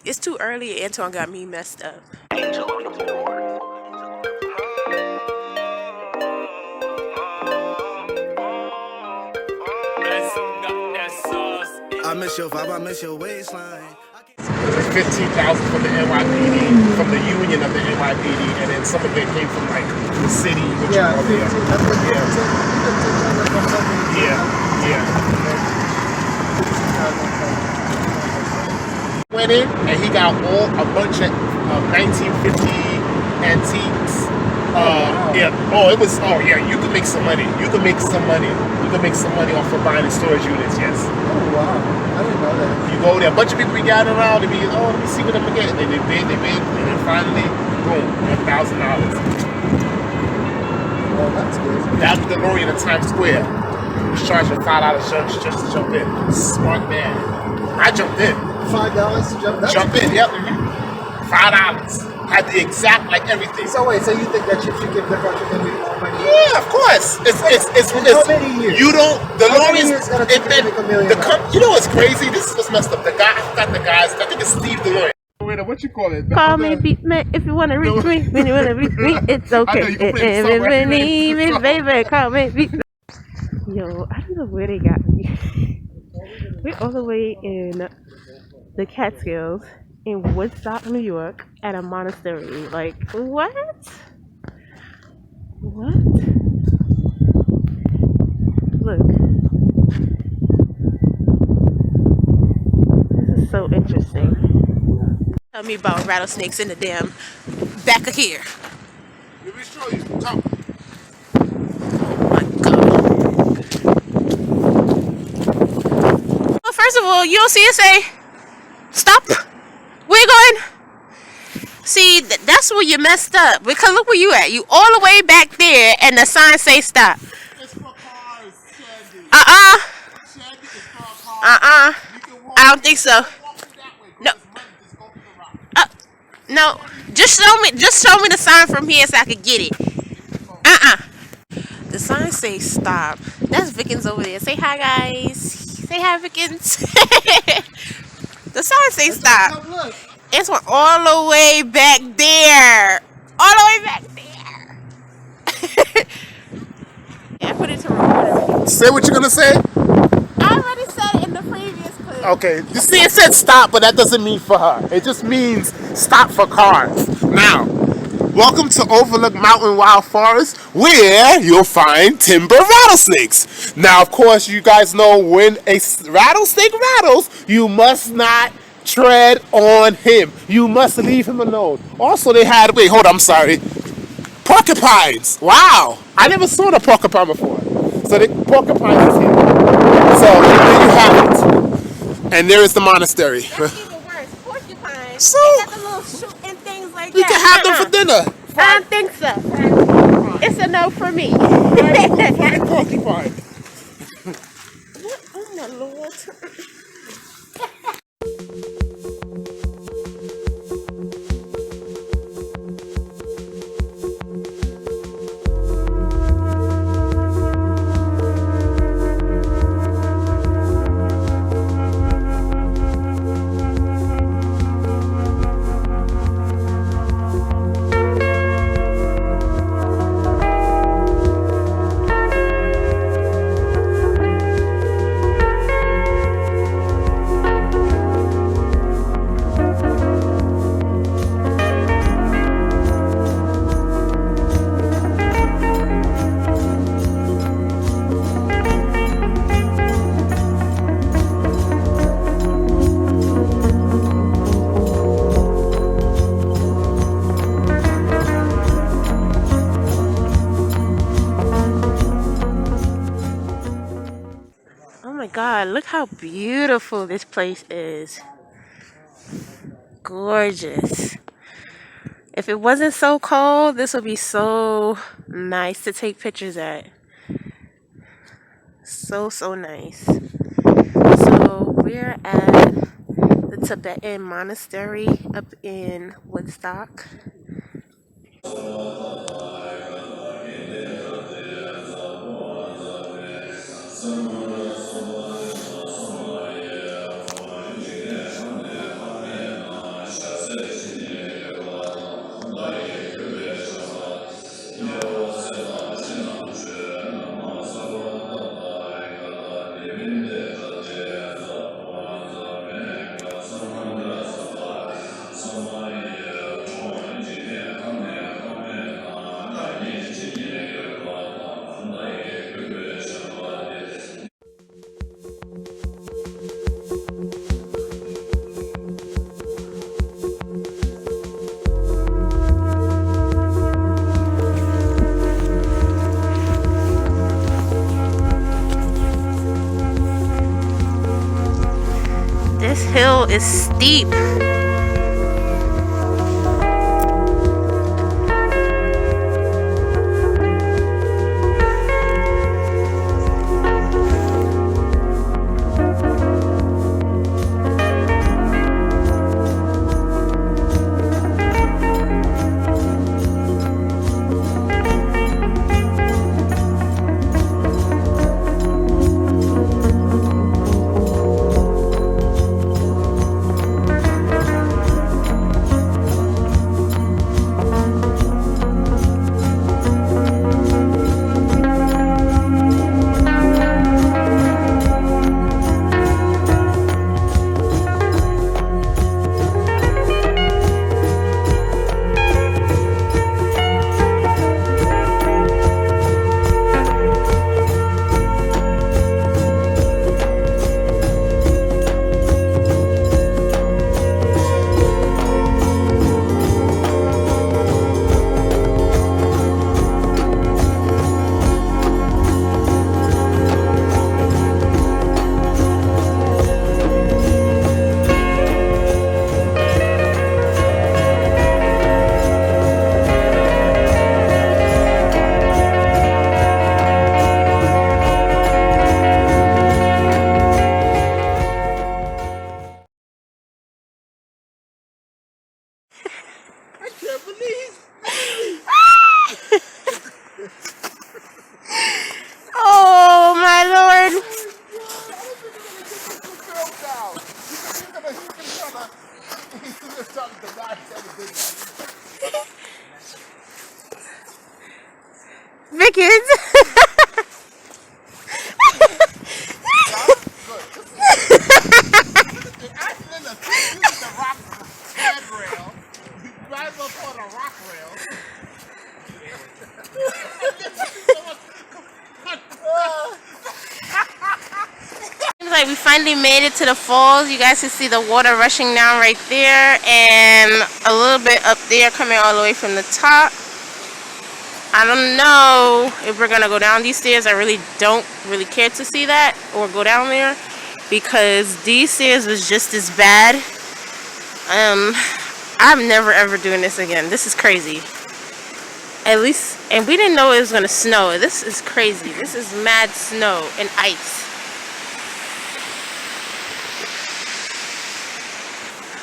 It's too early. Antoine got me messed up. I miss your vibe, I miss your waistline. 15,000 from the NYPD, from the union of the NYPD, and then some of it came from like the city, which Yeah, you know, yeah. Went in and he got a bunch of 1950 antiques. You could make some money. You could make some money. You could make some money off of buying storage units. Yes. Oh wow, I didn't know that. You go there, a bunch of people be gathering around. They be, let me see what I'm gonna get. They bid, and then finally, boom, $1,000. Oh, that's good. That was the DeLorean in Times Square. He was charging $5 just to jump in. Smart man. I jumped in. $5 to jump? Jump in, yep. $5. Had the exact, like, everything. So wait, so you think that if you give the country maybe more money? Yeah, of course. It's how many years? You don't. The How many longest. years gonna take to make $1 million? You know what's crazy? This is what's messed up. The guy, I forgot the guys. I think it's Steve DeLorean. What you call it? Call me beat me if you wanna reach me. When you wanna reach me, it's okay. Baby, call me beat me. Yo, I don't know where they got me. We're all the way in the Catskills in Woodstock, New York, at a monastery. Like, what? What? Look. This is so interesting. Tell me about rattlesnakes in the damn back of here. Let me show you. Come. Oh my god. Well, first of all, you don't see it say, stop. Where you going? See, that's where you messed up. Because look where you at. You all the way back there, and the sign say stop. It's for cars, Sandy. Sandy, it's for cars. I don't think so. No. No. Just show me the sign from here so I can get it. The sign say stop. That's Vickens over there. Say hi, guys. Say hi, Vickens. The sign say stop. It's one all the way back there. All the way back there. Yeah, I put it to record. Say what you're gonna say. I already said it in the previous clip. Okay. You see, it said stop, but that doesn't mean for her. It just means stop for cars. Now, welcome to Overlook Mountain Wild Forest, where you'll find timber rattlesnakes. Now, of course, you guys know when a rattlesnake rattles, you must not tread on him. You must leave him alone. Also, they had, I'm sorry, porcupines. Wow, I never saw the porcupine before. So the porcupine is here. So there you have it. And there is the monastery. That's even worse. Porcupines. So they got the little shoot and things like we that. can have them for dinner. I don't think so. It's a no for me. Fried porcupine. What? Oh my lord. God, look how beautiful this place is. Gorgeous. If it wasn't so cold, this would be so nice to take pictures at. So nice. So we're at the Tibetan monastery up in Woodstock. This hill is steep. Oh my lord. Vickens. Seems like we finally made it to the falls. You guys can see the water rushing down right there and a little bit up there coming all the way from the top. I don't know if we're gonna go down these stairs. I really don't really care to see that or go down there because these stairs was just as bad. I'm never ever doing this again. This is crazy. At least, and we didn't know it was gonna snow. This is crazy. This is mad snow and ice.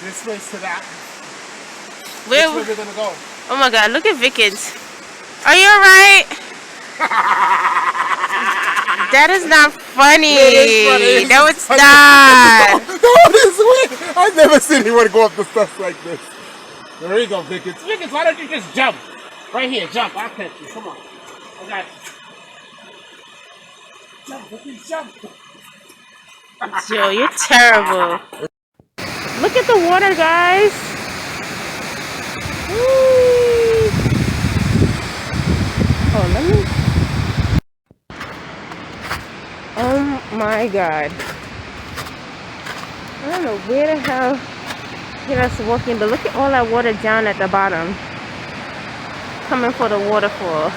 This way to that. Where Which way we're gonna go? Oh my god, look at Vickens. Are you alright? That is not funny. No, it's not. No, this way. I've never seen anyone go up the steps like this. There you go, Vickens. Vickens, why don't you just jump? Right here, jump. I'll catch you. Come on. I got you. Jump, Vickens, jump. Joe, you're terrible. Look at the water, guys. Woo. Oh, let me. Oh my god. I don't know where the hell hit us walking, but look at all that water down at the bottom. Coming for the waterfall.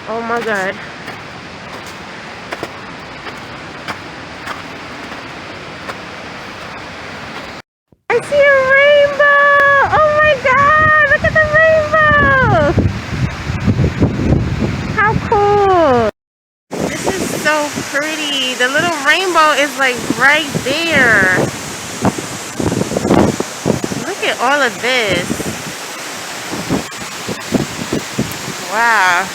Oh my god. I see a rainbow! Oh my god! Look at the rainbow! How cool! This is so pretty. The little rainbow is like right there. Look at all of this. Wow.